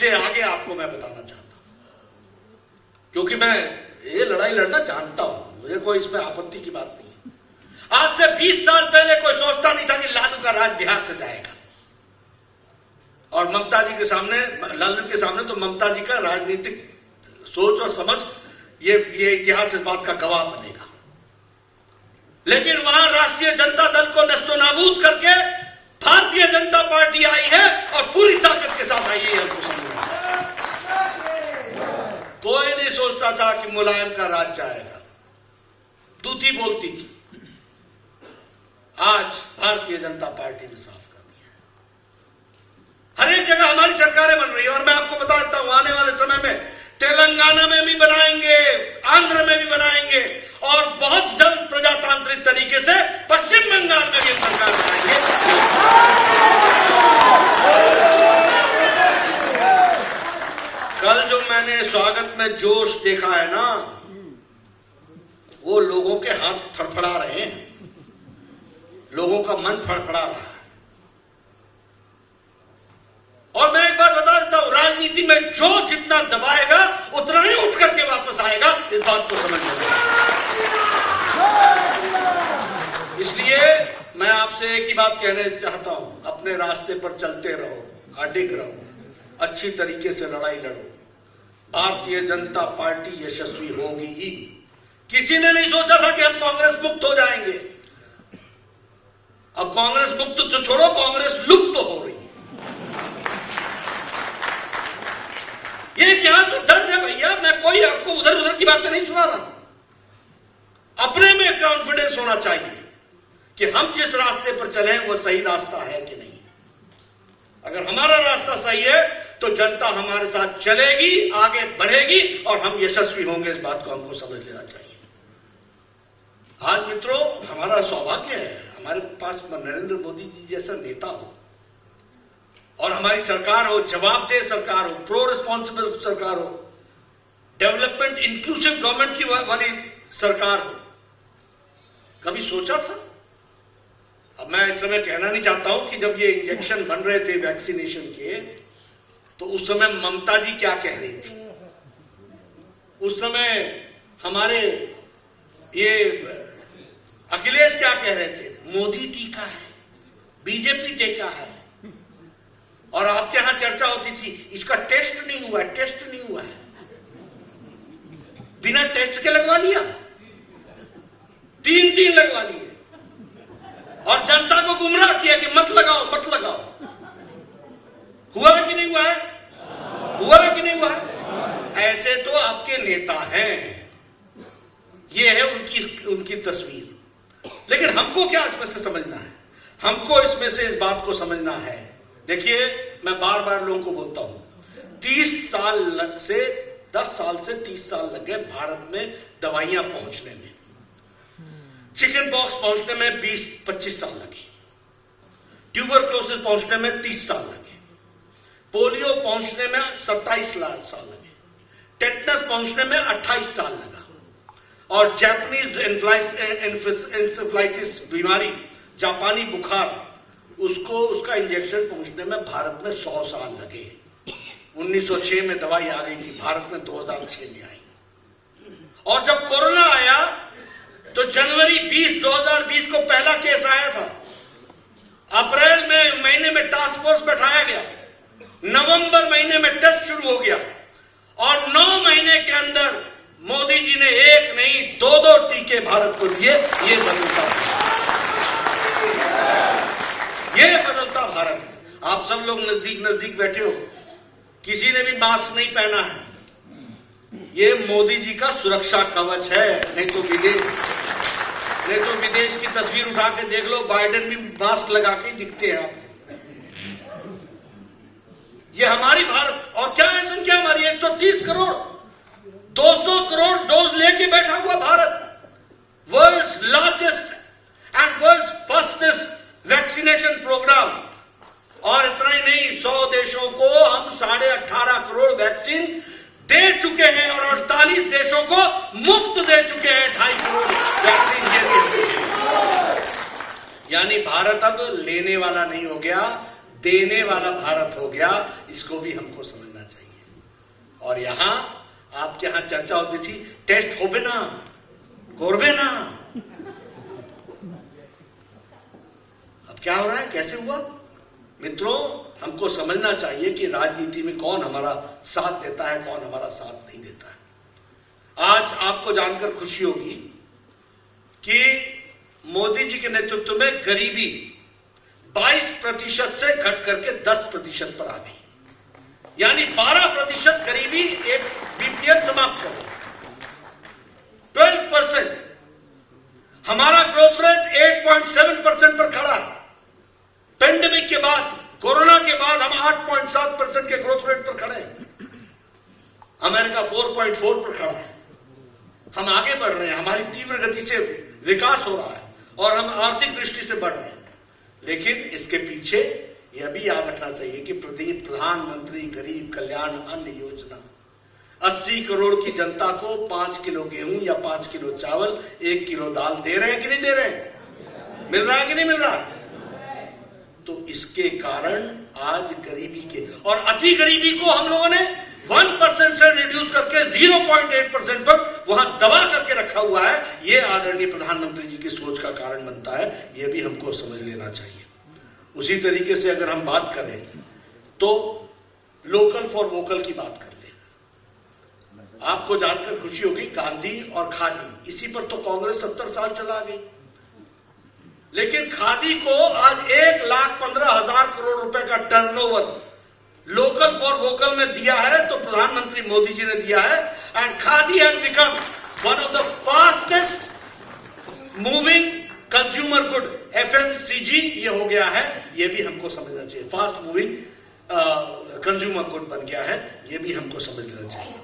इससे आगे आपको मैं बताना चाहता हूं, क्योंकि मैं ये लड़ाई लड़ना जानता हूं, मुझे कोई इसमें आपत्ति की बात नहीं है। आज से 20 साल पहले कोई सोचता नहीं था कि लालू का राज बिहार से जाएगा, और ममता जी के सामने, लालू के सामने तो ममता जी का राजनीतिक सोच और समझ ये इतिहास इस बात का गवाह बनेगा। लेकिन वहां राष्ट्रीय जनता दल को नस्तोनाबूद करके भारतीय जनता पार्टी आई है, और पूरी ताकत के साथ आई है। हमको समझना, कोई नहीं सोचता था कि मुलायम का राज जाएगा, दूती बोलती थी। आज भारतीय जनता पार्टी ने साफ कर दिया, हर एक जगह हमारी सरकारें बन रही है। और मैं आपको बता देता हूं, आने वाले समय में तेलंगाना में भी बनाएंगे, आंध्र में भी बनाएंगे, और बहुत जल्द प्रजातांत्रिक तरीके से पश्चिम बंगाल में भी सरकार बनाएंगे। कल जो मैंने स्वागत में जोश देखा है ना, वो लोगों के हाथ फड़फड़ा रहे हैं, लोगों का मन फड़फड़ा रहा है। और मैं एक बात बता देता हूं, राजनीति में जो जितना दबाएगा उतना ही उठ करके वापस आएगा, इस बात को समझ लेना। इसलिए मैं आपसे एक ही बात कहना चाहता हूं, अपने रास्ते पर चलते रहो, अडिग रहो, अच्छी तरीके से लड़ाई लड़ो। भारतीय जनता पार्टी यशस्वी होगी ही। किसी ने नहीं सोचा था कि हम कांग्रेस मुक्त हो जाएंगे। अब कांग्रेस मुक्त तो छोड़ो, कांग्रेस लुप्त तो हो रही है। ये इतिहास में दर्ज है भैया, मैं कोई आपको उधर उधर की बातें नहीं सुना रहा। अपने में कॉन्फिडेंस होना चाहिए कि हम जिस रास्ते पर चले वो सही रास्ता है कि नहीं। अगर हमारा रास्ता सही है तो जनता हमारे साथ चलेगी, आगे बढ़ेगी, और हम यशस्वी होंगे। इस बात को हमको समझ लेना चाहिए। आज मित्रों, हमारा सौभाग्य है हमारे पास नरेंद्र मोदी जी जैसा नेता हो, और हमारी सरकार हो, जवाबदेह सरकार हो, प्रो रिस्पॉन्सिबल सरकार हो, डेवलपमेंट इंक्लूसिव गवर्नमेंट की वाली सरकार हो। कभी सोचा था? अब मैं इस समय कहना नहीं चाहता हूं कि जब ये इंजेक्शन बन रहे थे वैक्सीनेशन के, तो उस समय ममता जी क्या कह रही थी, उस समय हमारे ये अखिलेश क्या कह रहे थे, मोदी टीका है, बीजेपी टीका है। और आपके यहां चर्चा होती थी, इसका टेस्ट नहीं हुआ है, टेस्ट नहीं हुआ है, बिना टेस्ट के लगवा लिया, 3 लगवा लिए, और जनता को गुमराह किया कि मत लगाओ मत लगाओ। हुआ है कि नहीं हुआ है? हुआ है कि नहीं हुआ है? ऐसे तो आपके नेता हैं, ये है उनकी तस्वीर। लेकिन हमको क्या इसमें से समझना है? हमको इसमें से इस बात को समझना है, देखिए मैं बार बार लोगों को बोलता हूं, 10 साल से 30 साल लग गए भारत में दवाइयां पहुंचने में। चिकन पॉक्स पहुंचने में 20-25 साल लगे, ट्यूबरक्लोसिस पहुंचने में 30 साल लगे, पोलियो पहुंचने में 27 साल लगे, टेटनस पहुंचने में 28 साल लगा, और जैपनीज एन्सेफेलाइटिस बीमारी, जापानी बुखार, उसका इंजेक्शन पहुंचने में भारत में 100 साल लगे। 1906 में दवाई आ गई थी, भारत में 2006 में आई। और जब कोरोना आया तो जनवरी 2020 को पहला केस आया था, अप्रैल महीने में टास्क फोर्स बैठाया गया, नवंबर महीने में टेस्ट शुरू हो गया, और 9 महीने के अंदर मोदी जी ने 1 नहीं 2 टीके भारत को दिए। ये बदलता भारत है। आप सब लोग नजदीक बैठे हो, किसी ने भी मास्क नहीं पहना है, ये मोदी जी का सुरक्षा कवच है। नहीं तो विदेश की तस्वीर उठा के देख लो, बाइडेन भी मास्क लगा के दिखते हैं आप। ये हमारी भारत, और क्या है संख्या हमारी, 130 करोड़, 200 करोड़ डोज लेके बैठा हुआ Bharat, world's largest and world's fastest vaccination programme. और इतना ही नहीं, 100 देशों को हम 18.5 करोड़ वैक्सीन दे चुके हैं, और 48 देशों को मुफ्त दे चुके हैं 2.5 करोड़ वैक्सीन के लिए। यानी भारत अब लेने वाला नहीं हो गया, देने वाला भारत हो गया, इसको भी हमको समझना चाहिए। और यहां आपके यहां चर्चा होती थी टेस्ट होबे ना करबे ना, अब क्या हो रहा है, कैसे हुआ? मित्रों, हमको समझना चाहिए कि राजनीति में कौन हमारा साथ देता है, कौन हमारा साथ नहीं देता है। आज आपको जानकर खुशी होगी कि मोदी जी के नेतृत्व में गरीबी 22% से घट करके 10% पर आ गई, यानी 12% गरीबी एक बीपीएल समाप्त कर 12%। हमारा ग्रोथ रेट 8.7% पर खड़ा है। पेंडेमिक के बाद, कोरोना के बाद हम 8.7% के ग्रोथ रेट पर खड़े हैं। अमेरिका 4.4 पर खड़ा है। हम आगे बढ़ रहे हैं, हमारी तीव्र गति से विकास हो रहा है और हम आर्थिक दृष्टि से बढ़ रहे हैं। लेकिन इसके पीछे यह भी याद रखना चाहिए कि प्रधानमंत्री गरीब कल्याण अन्न योजना 80 करोड़ की जनता को 5 किलो गेहूं या 5 किलो चावल, 1 किलो दाल दे रहे हैं कि नहीं दे रहे हैं? मिल रहा है कि नहीं मिल रहा? तो इसके कारण आज गरीबी के और अति गरीबी को हम लोगों ने 1% से रिड्यूस करके 0.8% पर वहां दबा करके रखा हुआ है। यह आदरणीय प्रधानमंत्री जी की सोच का कारण बनता है, यह भी हमको समझ लेना चाहिए। उसी तरीके से अगर हम बात करें तो लोकल फॉर वोकल की बात कर ले। आपको जानकर खुशी होगी, गांधी और खादी, इसी पर तो कांग्रेस 70 साल चला गई। लेकिन खादी को आज 1,15,000 करोड़ रुपए का टर्नओवर लोकल फॉर वोकल में दिया है, तो प्रधानमंत्री मोदी जी ने दिया है। And khadi has become one of the fastest moving consumer good, FMCG ये हो गया है, ये भी हमको समझना चाहिए। फास्ट मूविंग कंज्यूमर गुड बन गया है, ये भी हमको समझ लेना चाहिए।